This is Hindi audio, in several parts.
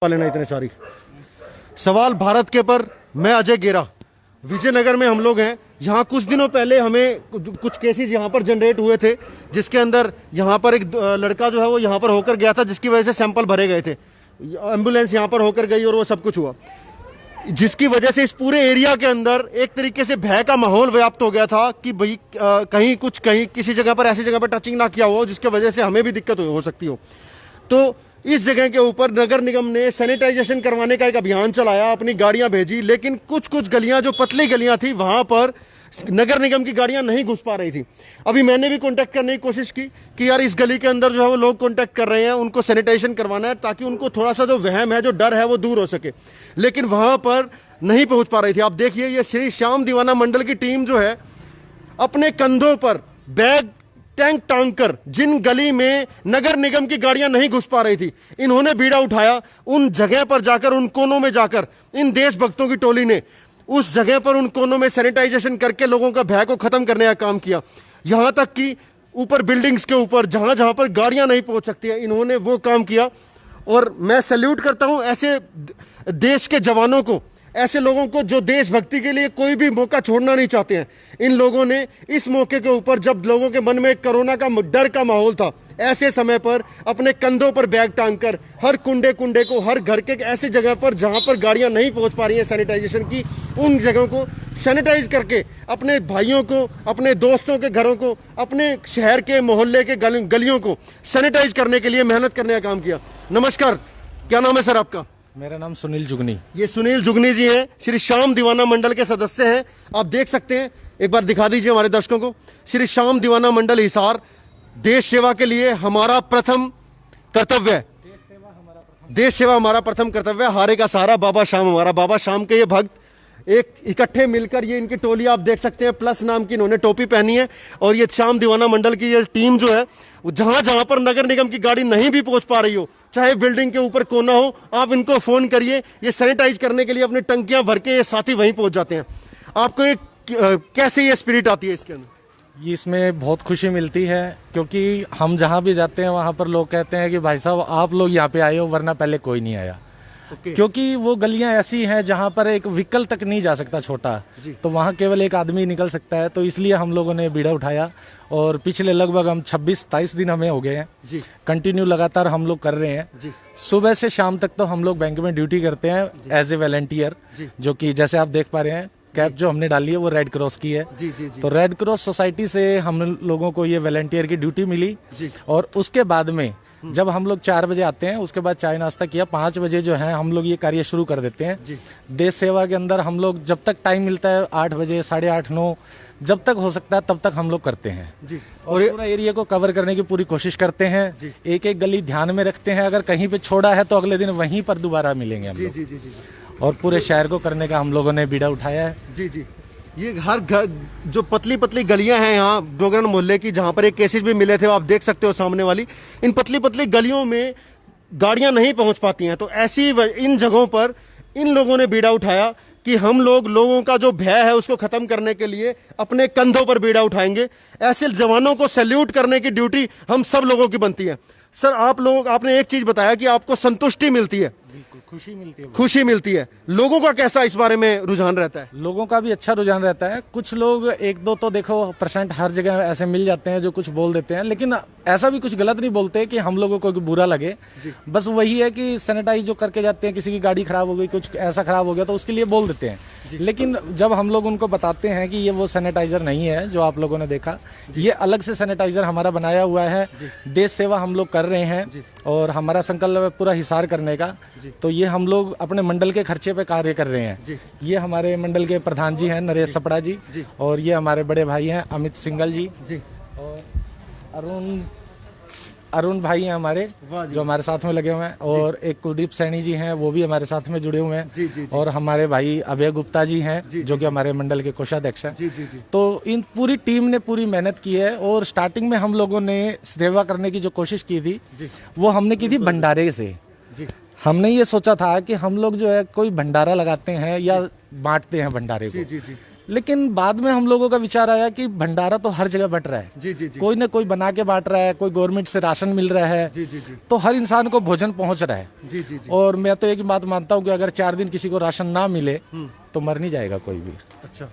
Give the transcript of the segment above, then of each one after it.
पा लेना इतने सारी सवाल भारत के पर। मैं अजय गेरा, विजयनगर में हम लोग हैं। यहाँ कुछ दिनों पहले हमें कुछ केसेस यहाँ पर जनरेट हुए थे, जिसके अंदर यहाँ पर एक लड़का जो है वो यहाँ पर होकर गया था, जिसकी वजह से सैंपल भरे गए थे, एम्बुलेंस यहाँ पर होकर गई और वो सब कुछ हुआ, जिसकी वजह से इस पूरे एरिया के अंदर एक तरीके से भय का माहौल व्याप्त हो गया था कि भाई कहीं किसी जगह पर ऐसी जगह पर टचिंग ना किया हो, जिसकी वजह से हमें भी दिक्कत हो सकती हो। तो इस जगह के ऊपर नगर निगम ने सैनिटाइजेशन करवाने का एक अभियान चलाया, अपनी गाड़ियां भेजी, लेकिन कुछ गलियां जो पतली गलियां थी वहां पर नगर निगम की गाड़ियां नहीं घुस पा रही थी। अभी मैंने भी कांटेक्ट करने की कोशिश की कि यार इस गली के अंदर जो है वो लोग कांटेक्ट कर रहे हैं, उनको सैनिटाइजेशन करवाना है ताकि उनको थोड़ा सा जो वहम है, जो डर है वो दूर हो सके, लेकिन वहां पर नहीं पहुंच पा रही थी। आप देखिए ये श्री श्याम दीवाना मंडल की टीम जो है अपने कंधों पर बैग टैंक टांग कर, जिन गली में नगर निगम की गाड़ियां नहीं घुस पा रही थी, इन्होंने बीड़ा उठाया, उन जगह पर जाकर, उन कोनों में जाकर इन देशभक्तों की टोली ने उस जगह पर उन कोनों में सैनिटाइजेशन करके लोगों का भय को खत्म करने का काम किया। यहां तक कि ऊपर बिल्डिंग्स के ऊपर जहां जहां पर गाड़ियां नहीं पहुंच सकती है, इन्होंने वो काम किया। और मैं सैल्यूट करता हूं ऐसे देश के जवानों को, ऐसे लोगों को जो देशभक्ति के लिए कोई भी मौका छोड़ना नहीं चाहते हैं। इन लोगों ने इस मौके के ऊपर, जब लोगों के मन में कोरोना का डर का माहौल था, ऐसे समय पर अपने कंधों पर बैग टांगकर हर कुंडे को, हर घर के ऐसी जगह पर जहां पर गाड़ियां नहीं पहुंच पा रही हैं सैनिटाइजेशन की, उन जगहों को सैनिटाइज करके अपने भाइयों को, अपने दोस्तों के घरों को, अपने शहर के मोहल्ले के गलियों को सैनिटाइज करने के लिए मेहनत करने का काम किया। नमस्कार, क्या नाम है सर आपका? मेरा नाम सुनील जुगनी। ये सुनील जुगनी जी हैं, श्री श्याम दीवाना मंडल के सदस्य हैं। आप देख सकते हैं, एक बार दिखा दीजिए हमारे दर्शकों को। श्री श्याम दीवाना मंडल हिसार, देश सेवा के लिए हमारा प्रथम कर्तव्य है, देश सेवा हमारा प्रथम कर्तव्य है। हारे का सहारा बाबा श्याम हमारा। बाबा श्याम के ये भक्त एक इकट्ठे मिलकर, ये इनकी टोली आप देख सकते हैं, प्लस नाम की इन्होंने टोपी पहनी है। और ये श्याम दीवाना मंडल की ये टीम जो है, जहां जहां पर नगर निगम की गाड़ी नहीं भी पहुंच पा रही हो, चाहे बिल्डिंग के ऊपर कोना हो, आप इनको फोन करिए, ये सैनिटाइज करने के लिए अपनी टंकियां भर के ये साथी वहीं पहुंच जाते हैं। आपको एक कैसे ये स्पिरिट आती है इसके अंदर? ये इसमें बहुत खुशी मिलती है, क्योंकि हम जहाँ भी जाते हैं वहाँ पर लोग कहते हैं कि भाई साहब आप लोग यहाँ पे आए हो, वरना पहले कोई नहीं आया। क्योंकि वो गलियां ऐसी हैं जहाँ पर एक व्हीकल तक नहीं जा सकता छोटा, तो वहाँ केवल एक आदमी निकल सकता है। तो इसलिए हम लोगों ने बीड़ा उठाया और पिछले लगभग हम 26-27 दिन हमें हो गए हैं कंटिन्यू, लगातार हम लोग कर रहे हैं। सुबह से शाम तक तो हम लोग बैंक में ड्यूटी करते हैं एज ए वॉलंटियर, जो कि जैसे आप देख पा रहे हैं कैप जो हमने डाली है वो रेड क्रॉस की है। तो रेड क्रॉस सोसाइटी से हम लोगों को ये वॉलंटियर की ड्यूटी मिली। और उसके बाद में जब हम लोग 4 बजे आते हैं, उसके बाद चाय नाश्ता किया, 5 बजे जो है हम लोग ये कार्य शुरू कर देते हैं। देश सेवा के अंदर हम लोग जब तक टाइम मिलता है 8 बजे, 8:30, 9 जब तक हो सकता है तब तक हम लोग करते हैं। और पूरा एरिया को कवर करने की पूरी कोशिश करते हैं। एक एक गली ध्यान में रखते हैं, अगर कहीं पे छोड़ा है तो अगले दिन वहीं पर दोबारा मिलेंगे हम लोग। और पूरे शहर को करने का हम लोगों ने बीड़ा उठाया है। ये हर घर जो पतली पतली गलियां हैं यहाँ डोगरन मोहल्ले की, जहाँ पर एक केसेस भी मिले थे, आप देख सकते हो सामने वाली, इन पतली पतली गलियों में गाड़ियां नहीं पहुंच पाती हैं। तो ऐसी इन जगहों पर इन लोगों ने बीड़ा उठाया कि हम लोगों का जो भय है उसको खत्म करने के लिए अपने कंधों पर बीड़ा उठाएंगे। ऐसे जवानों को सैल्यूट करने की ड्यूटी हम सब लोगों की बनती है। सर आपने एक चीज बताया कि आपको संतुष्टि मिलती है, खुशी मिलती है। लोगों का कैसा इस बारे में रुझान रहता है? लोगों का भी अच्छा रुझान रहता है। कुछ लोग 1-2 तो देखो % हर जगह ऐसे मिल जाते हैं जो कुछ बोल देते हैं, लेकिन ऐसा भी कुछ गलत नहीं बोलते कि हम लोगों को बुरा लगे। बस वही है कि सैनिटाइज जो करके जाते हैं, किसी की गाड़ी खराब हो गई, कुछ ऐसा खराब हो गया तो उसके लिए बोल देते हैं। लेकिन जब हम लोग उनको बताते हैं कि ये वो सैनिटाइजर नहीं है जो आप लोगों ने देखा, ये अलग से सैनिटाइजर हमारा बनाया हुआ है, देश सेवा हम लोग कर रहे हैं और हमारा संकल्प है पूरा हिसार करने का। तो ये हम लोग अपने मंडल के खर्चे पे कार्य कर रहे हैं। ये हमारे मंडल के प्रधान जी हैं नरेश सपड़ा जी, और ये हमारे बड़े भाई हैं अमित सिंगल जी, और अरुण भाई हैं हमारे जो हमारे साथ में लगे हुए हैं, और एक कुलदीप सैनी जी हैं, वो भी हमारे साथ में जुड़े हुए हैं, और हमारे भाई अभय गुप्ता जी हैं जो कि हमारे मंडल के कोषाध्यक्ष हैं। तो इन पूरी टीम ने पूरी मेहनत की है। और स्टार्टिंग में हम लोगों ने सेवा करने की जो कोशिश की थी वो हमने की थी भंडारे से। हमने ये सोचा था कि हम लोग जो है कोई भंडारा लगाते हैं या बांटते हैं भंडारे को, लेकिन बाद में हम लोगों का विचार आया कि भंडारा तो हर जगह बंट रहा है, जी जी जी कोई ना कोई बना के बांट रहा है, कोई गवर्नमेंट से राशन मिल रहा है, जी जी जी तो हर इंसान को भोजन पहुंच रहा है। जी जी जी। और मैं तो एक ही बात मानता हूँ कि अगर 4 दिन किसी को राशन ना मिले तो मर नहीं जाएगा कोई भी। अच्छा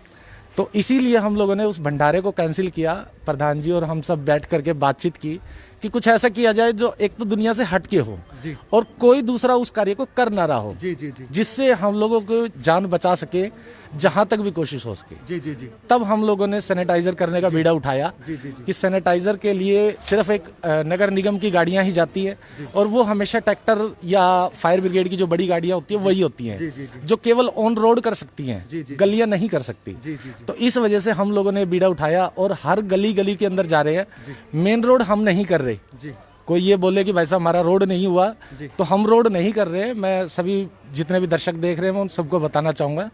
तो इसीलिए हम लोगों ने उस भंडारे को कैंसिल किया। प्रधान जी और हम सब बैठ करके बातचीत की कि कुछ ऐसा किया जाए जो एक तो दुनिया से हट के हो जी और कोई दूसरा उस कार्य को कर ना रहा हो, जी जी जी जिससे हम लोगों को जान बचा सके जहां तक भी कोशिश हो सके। जी जी जी तब हम लोगों ने सैनिटाइजर करने का बीड़ा उठाया जी जी जी कि सैनिटाइजर के लिए सिर्फ एक नगर निगम की गाड़ियां ही जाती है और वो हमेशा ट्रैक्टर या फायर ब्रिगेड की जो बड़ी गाड़ियां होती है वही होती जी, हैं, जी, जी। जो केवल ऑन रोड कर सकती जी, हैं, जी। गलियां नहीं कर सकती। जी जी जी तो इस वजह से हम लोगों ने बीड़ा उठाया और हर गली गली के अंदर जा रहे हैं। मेन रोड हम नहीं कर रहे। जी कोई ये बोले कि भाई साहब हमारा रोड नहीं हुआ, तो हम रोड नहीं कर रहे। मैं सभी जितने भी दर्शक देख रहे हैं मैं उन सबको बताना चाहूंगा,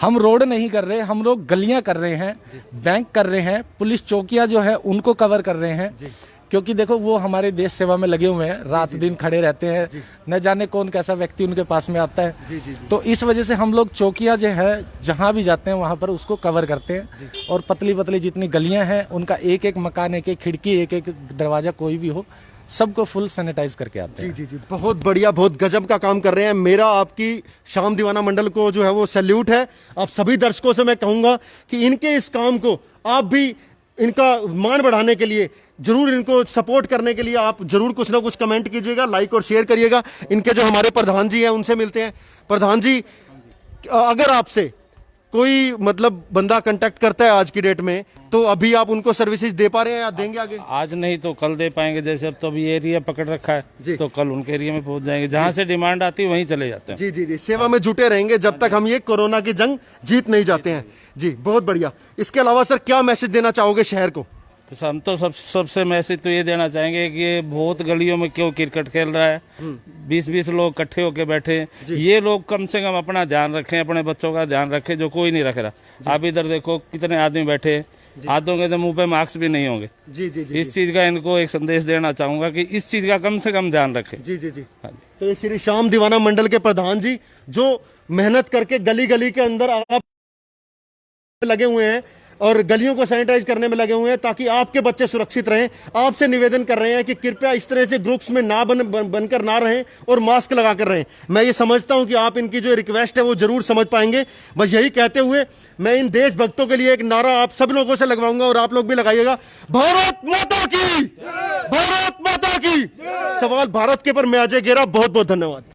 हम रोड नहीं कर रहे, हम लोग गलियां कर रहे हैं, बैंक कर रहे हैं, पुलिस चौकियां जो है उनको कवर कर रहे हैं। क्योंकि देखो वो हमारे देश सेवा में लगे हुए हैं, रात दिन खड़े रहते हैं, न जाने कौन कैसा व्यक्ति उनके पास में आता है। तो इस वजह से हम लोग चौकियां जो है जहां भी जाते हैं वहां पर उसको कवर करते हैं और पतली पतली जितनी गलियां हैं उनका एक एक मकान, एक एक खिड़की, एक एक दरवाजा कोई भी हो, सबको फुल सैनिटाइज करके आते हैं। जी जी जी बहुत बढ़िया, बहुत गजब का काम कर रहे हैं। मेरा आपकी शाम दीवाना मंडल को जो है वो सैल्यूट है। आप सभी दर्शकों से मैं कहूंगा कि इनके इस काम को आप भी इनका मान बढ़ाने के लिए जरूर, इनको सपोर्ट करने के लिए आप जरूर कुछ ना कुछ कमेंट कीजिएगा, लाइक और शेयर करिएगा। इनके जो हमारे प्रधान जी हैं उनसे मिलते हैं। प्रधान जी, अगर आपसे कोई मतलब बंदा कांटेक्ट करता है आज की डेट में, तो अभी आप उनको सर्विसेज दे पा रहे हैं या देंगे आगे? आज नहीं तो कल दे पाएंगे। जैसे अब तो अभी एरिया पकड़ रखा जी। है तो कल उनके एरिया में पहुंच जाएंगे, जहां से डिमांड आती है वहीं चले जाते हैं। जी जी जी सेवा में जुटे रहेंगे जब तक हम ये कोरोना की जंग जीत नहीं जाते हैं। जी बहुत बढ़िया। इसके अलावा सर क्या मैसेज देना चाहोगे शहर को? तो हम तो सबसे मैसेज तो ये देना चाहेंगे कि ये बहुत गलियों में क्यों क्रिकेट खेल रहा है, 20-20 लोग इकट्ठे होके बैठे। ये लोग कम से कम अपना ध्यान रखें, अपने बच्चों का ध्यान रखें, जो कोई नहीं रख रहा। आप इधर देखो कितने आदमी बैठे, हाथों के तो मुंह पे मास्क भी नहीं होंगे। जी जी जी इस चीज का इनको एक संदेश देना चाहूंगा कि इस चीज का कम से कम ध्यान रखें। जी जी जी तो ये श्री श्याम दीवाना मंडल के प्रधान जी जो मेहनत करके गली गली के अंदर आप लगे हुए हैं और गलियों को सैनिटाइज करने में लगे हुए हैं ताकि आपके बच्चे सुरक्षित रहें। आपसे निवेदन कर रहे हैं कि कृपया इस तरह से ग्रुप्स में ना बनकर ना रहें और मास्क लगा कर रहें। मैं ये समझता हूं कि आप इनकी जो रिक्वेस्ट है वो जरूर समझ पाएंगे। बस यही कहते हुए मैं इन देशभक्तों के लिए एक नारा आप सब लोगों से लगवाऊंगा और आप लोग भी लगाइएगा, भारत माता की, भारत माता की। सवाल भारत के पर मैं अजय गेरा, बहुत बहुत धन्यवाद।